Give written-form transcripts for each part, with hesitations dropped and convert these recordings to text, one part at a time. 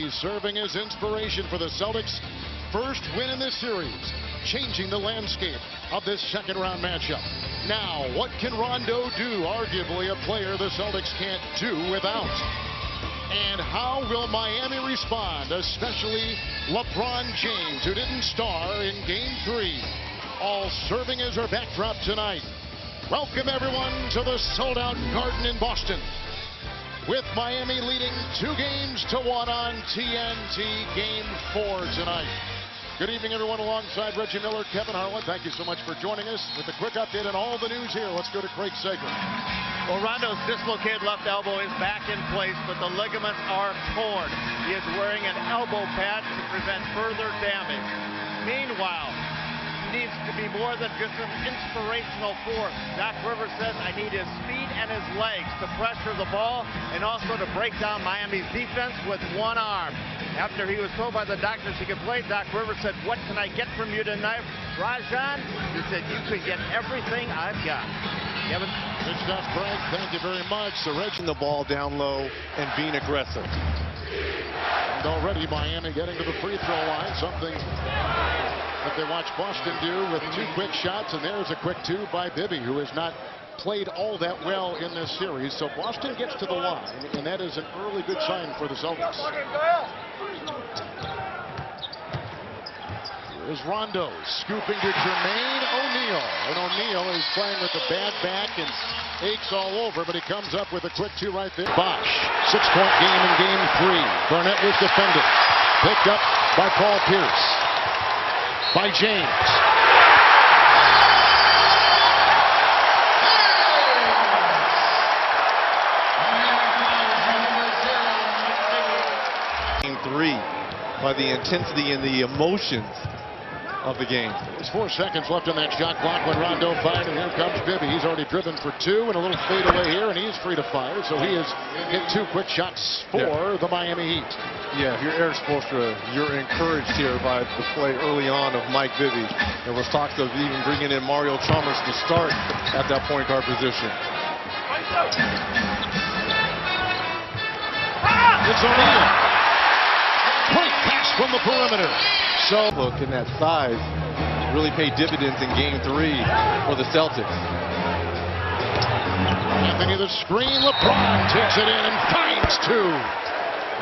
He's serving as inspiration for the Celtics' first win in this series, changing the landscape of this second-round matchup. Now, what can Rondo do? Arguably a player the Celtics can't do without. And how will Miami respond, especially LeBron James, who didn't star in Game 3, all serving as our backdrop tonight. Welcome, everyone, to the sold-out Garden in Boston, with Miami leading 2-1 on TNT Game 4 tonight. Good evening, everyone. Alongside Reggie Miller, Kevin Harlan, thank you so much for joining us. With a quick update on all the news here, let's go to Craig Sager. Well, Rondo's dislocated left elbow is back in place, but the ligaments are torn. He is wearing an elbow pad to prevent further damage. Meanwhile, he needs to be more than just an inspirational force. Doc Rivers says, I need his feet and his legs to pressure the ball and also to break down Miami's defense with one arm. After he was told by the doctors he could play, Doc Rivers said, what can I get from you tonight, Rajon? He said, you could get everything I've got. Kevin? Good stuff, Craig. Thank you very much. So the ball down low and being aggressive. And already Miami getting to the free throw line, something that they watched Boston do with 2 quick shots, and there's a quick 2 by Bibby, who has not played all that well in this series. So Boston gets to the line, and that is an early good sign for the Celtics. Here's Rondo scooping to Jermaine O'Neal, and O'Neal is playing with a bad back and aches all over, but he comes up with a quick 2 right there. Bosh, 6-point game in Game 3. Garnett was defended, picked up by Paul Pierce, by James. Game 3, by the intensity and the emotions of the game. There's 4 seconds left on that shot clock when Rondo fired, and here comes Bibby. He's already driven for 2 and a little fadeaway here, and he's free to fire. So he has hit 2 quick shots for the Miami Heat. Yeah, if you're Eric Spoelstra, you're encouraged here by the play early on of Mike Bibby. There was talks of even bringing in Mario Chalmers to start at that point guard position. It's O'Neal. Great pass from the perimeter. So look, in that size really paid dividends in Game 3 for the Celtics. Anthony the screen. LeBron takes it in and finds 2.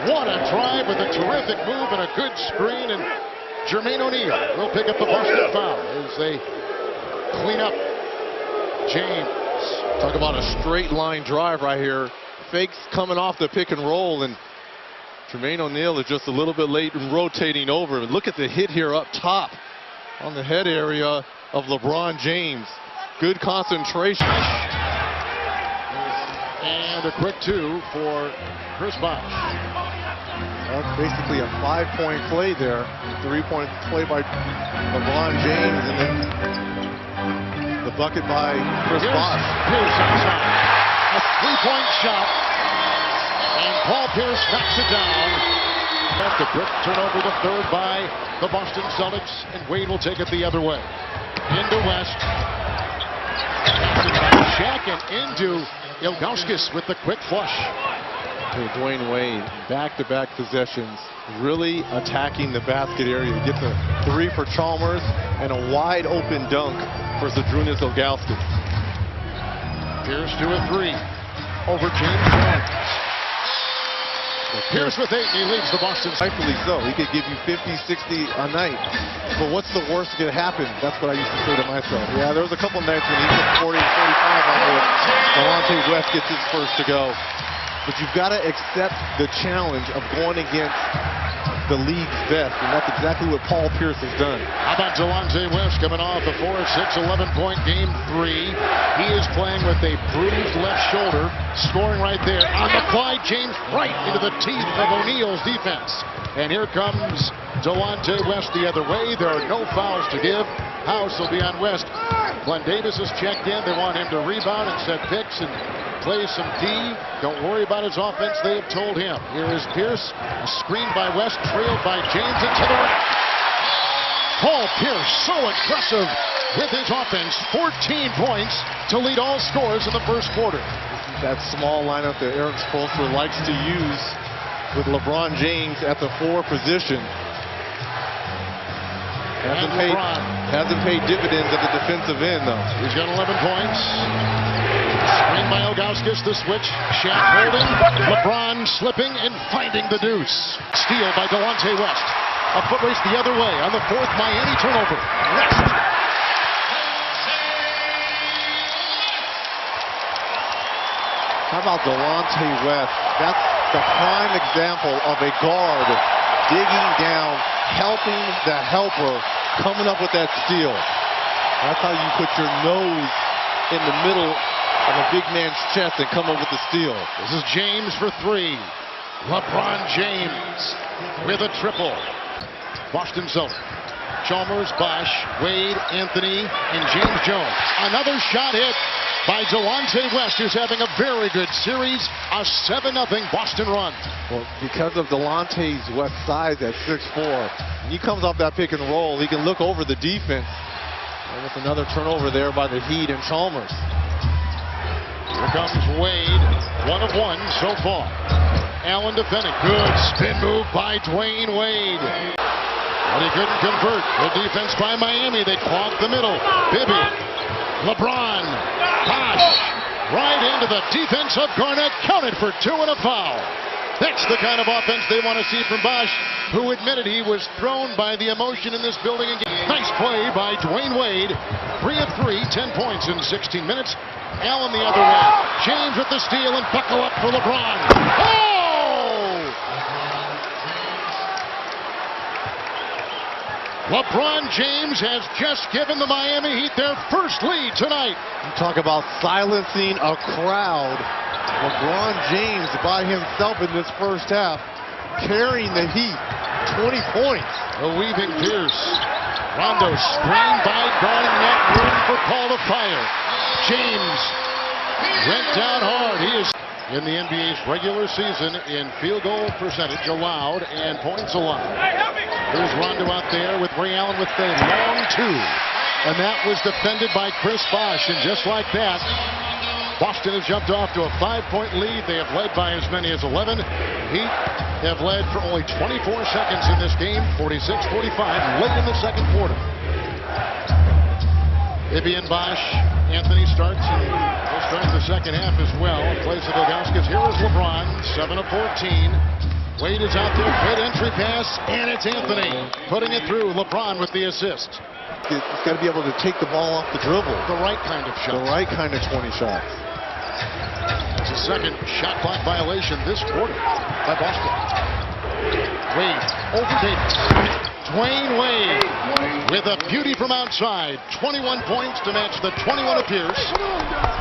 What a drive with a terrific move and a good screen. And Jermaine O'Neal will pick up the Boston foul as they clean up. James. Talk about a straight line drive right here. Fakes coming off the pick and roll, and Jermaine O'Neal is just a little bit late in rotating over. And look at the hit here up top on the head area of LeBron James. Good concentration. And a quick 2 for Chris Bosh. That's basically a 5-point play there. 3-point play by LeBron James, and then the bucket by Chris Bosh. Pierce inside. A 3-point shot. And Paul Pierce knocks it down. After quick turnover, the 3rd by the Boston Celtics, and Wade will take it the other way. Into West. Shaq and into Ilgauskas with the quick flush. Dwayne Wade, back-to-back possessions, really attacking the basket area. Gets a 3 for Chalmers and a wide open dunk for Zydrunas Ilgauskas. Pierce to a 3 over James Jones. Pierce with 8, and he leads the Boston. Rightfully so. He could give you 50, 60 a night. But what's the worst that could happen? That's what I used to say to myself. Yeah, there was a couple nights when he took 40 and 45 on it. Delonte West gets his first to go. But you've got to accept the challenge of going against the league's best, and that's exactly what Paul Pierce has done. How about Delonte West coming off a 4-6, 11-point Game 3. He is playing with a bruised left shoulder, scoring right there. On the fly, James right into the teeth of O'Neal's defense. And here comes Delonte West the other way. There are no fouls to give. House will be on West. Glenn Davis has checked in. They want him to rebound and set picks and play some D. Don't worry about his offense, they have told him. Here is Pierce, a screen by West, trailed by James into the rack. Paul Pierce, so impressive with his offense. 14 points to lead all scores in the first quarter. That small lineup that Eric Spoelstra likes to use with LeBron James at the 4 position. Hasn't paid dividends at the defensive end, though. He's got 11 points. Screen by Ilgauskas, the switch. Shaq holding. LeBron slipping and finding the deuce. Steal by Delonte West. A foot race the other way on the 4th Miami turnover. West. How about Delonte West? That's the prime example of a guard digging down, helping the helper, coming up with that steal. That's how you put your nose in the middle of a big man's chest and come up with the steal. This is James for 3. LeBron James with a triple. Boston Celtics. Chalmers, Bosh, Wade, Anthony, and James Jones. Another shot hit by Delonte West, who's having a very good series. A 7-0 Boston run. Well, because of Delonte West's size at 6'4", when he comes off that pick and roll, he can look over the defense. And with another turnover there by the Heat and Chalmers. Here comes Wade, 1 of 1 so far. Allen defending. Good spin move by Dwayne Wade. But he couldn't convert. The defense by Miami. They clogged the middle. Bibby. LeBron. Bosh. Right into the defense of Garnett. Counted for 2 and a foul. That's the kind of offense they want to see from Bosh, who admitted he was thrown by the emotion in this building again. Nice play by Dwayne Wade. 3 of 3, 10 points in 16 minutes. Allen the other way. James with the steal and buckle up for LeBron. Oh! LeBron James has just given the Miami Heat their first lead tonight. You talk about silencing a crowd. LeBron James by himself in this first half, carrying the Heat, 20 points. A weaving Pierce. Rondo screen by Garnett, room for Paul to fire. James went down hard. He is in the NBA's regular season in field goal percentage allowed and points allowed. Here's Rondo out there with Ray Allen with the long 2. And that was defended by Chris Bosh. And just like that, Boston has jumped off to a 5-point lead. They have led by as many as 11. Heat have led for only 24 seconds in this game, 46-45, late in the second quarter. Ibby and Bosh. Anthony starts and will start the second half as well. Plays the Ilgauskas. Here is LeBron, 7 of 14. Wade is out there, great entry pass, and it's Anthony putting it through. LeBron with the assist. He's got to be able to take the ball off the dribble. The right kind of shot. The right kind of 20 shots. It's a second shot clock violation this quarter by Boston. Wade over Davis. Dwayne Wade with a beauty from outside. 21 points to match the 21 of Pierce.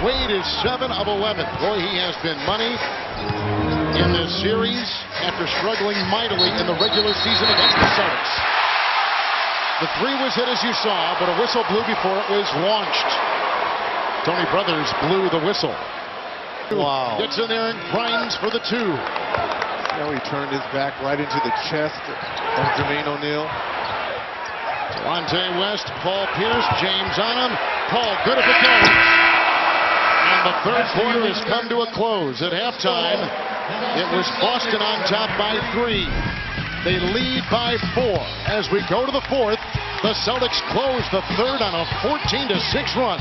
Wade is 7 of 11. Boy, he has been money in this series after struggling mightily in the regular season against the Celtics. The 3 was hit as you saw, but a whistle blew before it was launched. Tony Brothers blew the whistle. Wow. Gets in there and grinds for the 2. Now he turned his back right into the chest of Jermaine O'Neal. Delonte West, Paul Pierce, James on him. Paul, good if it goes. And the third quarter has come to a close. At halftime, it was Boston on top by 3. They lead by 4. As we go to the 4th, the Celtics close the 3rd on a 14-6 run.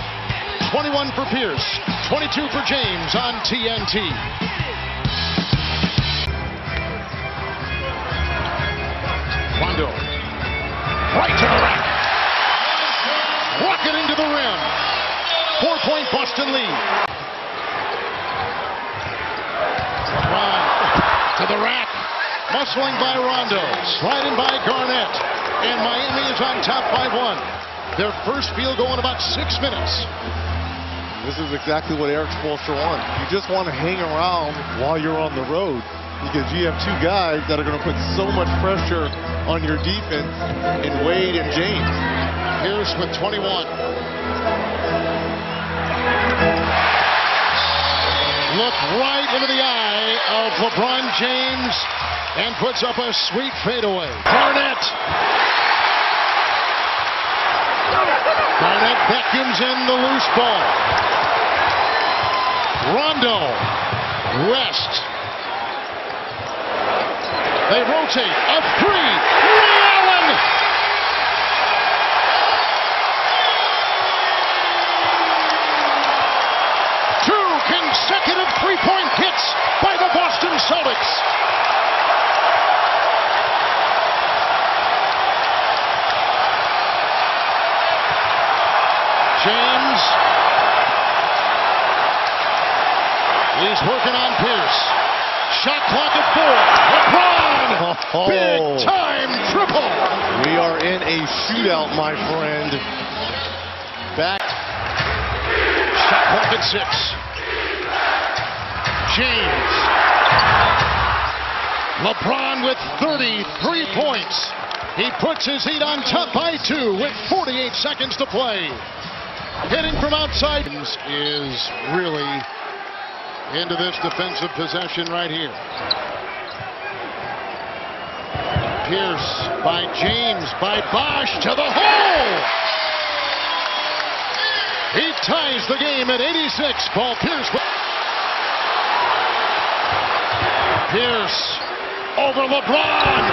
21 for Pierce, 22 for James on TNT. Rondo, right to the rack. Rocketing to the rim. 4-point Boston lead. LeBron to the rack. Muscling by Rondo. Sliding by Garnett. And Miami is on top by 1. Their first field goal in about 6 minutes. This is exactly what Eric Spoelstra wants. You just want to hang around while you're on the road, because you have 2 guys that are going to put so much pressure on your defense in Wade and James. Pierce with 21. Look right into the eye of LeBron James and puts up a sweet fadeaway. Garnett. Garnett vacuums in the loose ball. Rondo. West. They rotate. A three. Ray Allen. Two consecutive three-point hits by the Boston Celtics. James. He's working on Pierce. Shot clock at 4. LeBron! Big time triple! We are in a shootout, my friend. Back. Shot clock at 6. James. LeBron with 33 points. He puts his Heat on top by 2 with 48 seconds to play. Hitting from outside is really into this defensive possession right here. Pierce by James, by Bosch to the hole. He ties the game at 86. Paul Pierce. Pierce over LeBron.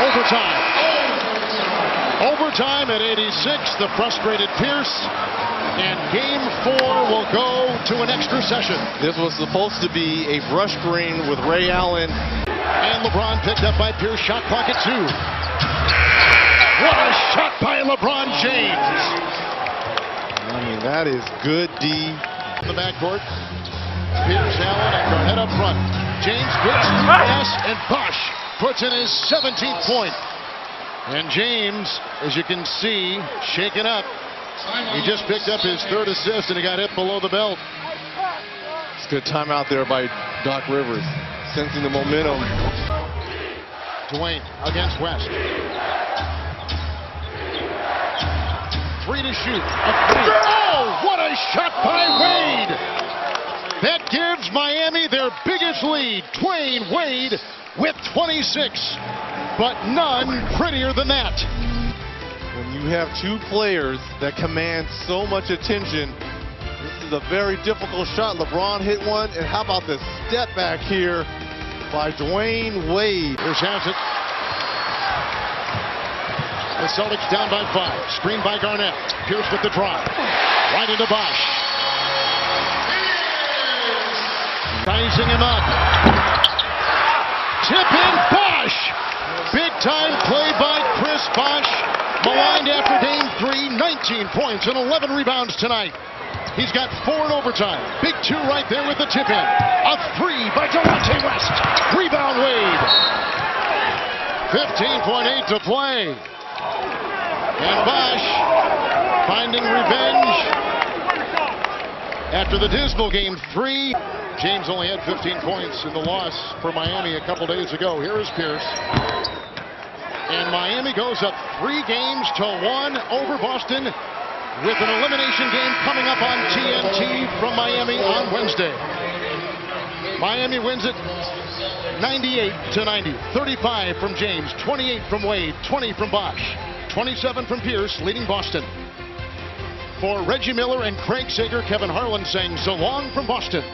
Overtime. Overtime at 86. The frustrated Pierce. And game 4 will go to an extra session. This was supposed to be a brush screen with Ray Allen. And LeBron picked up by Pierce. Shot clock at 2. What a shot by LeBron James. I mean, that is good D. In the backcourt. Pierce, Allen, and Garnett up front. James puts pass, and Bosch puts in his 17th point. And James, as you can see, shaken up. He just picked up his 3rd assist, and he got hit below the belt. It's a good timeout there by Doc Rivers, sensing the momentum. Dwayne against West. 3 to shoot. A 3. Oh, what a shot by Wade! That gives Miami their biggest lead. Dwayne Wade with 26, but none prettier than that. When you have 2 players that command so much attention, this is a very difficult shot. LeBron hit one, and how about the step back here by Dwayne Wade? Pierce has it. The Celtics down by 5. Screen by Garnett. Pierce with the drive. Right into Bosch. Sizing him up. Tip in Bosch. Big time play by Chris Bosch. Maligned after game 3. 19 points and 11 rebounds tonight. He's got 4 in overtime. Big 2 right there with the tip in. A 3 by Delonte West. Rebound Wade. 15.8 to play. And Bosch finding revenge after the dismal game 3. James only had 15 points in the loss for Miami a couple days ago. Here is Pierce. And Miami goes up 3 games to 1 over Boston with an elimination game coming up on TNT from Miami on Wednesday. Miami wins it 98-90. 35 from James, 28 from Wade, 20 from Bosch, 27 from Pierce, leading Boston. For Reggie Miller and Craig Sager, Kevin Harlan saying so long from Boston.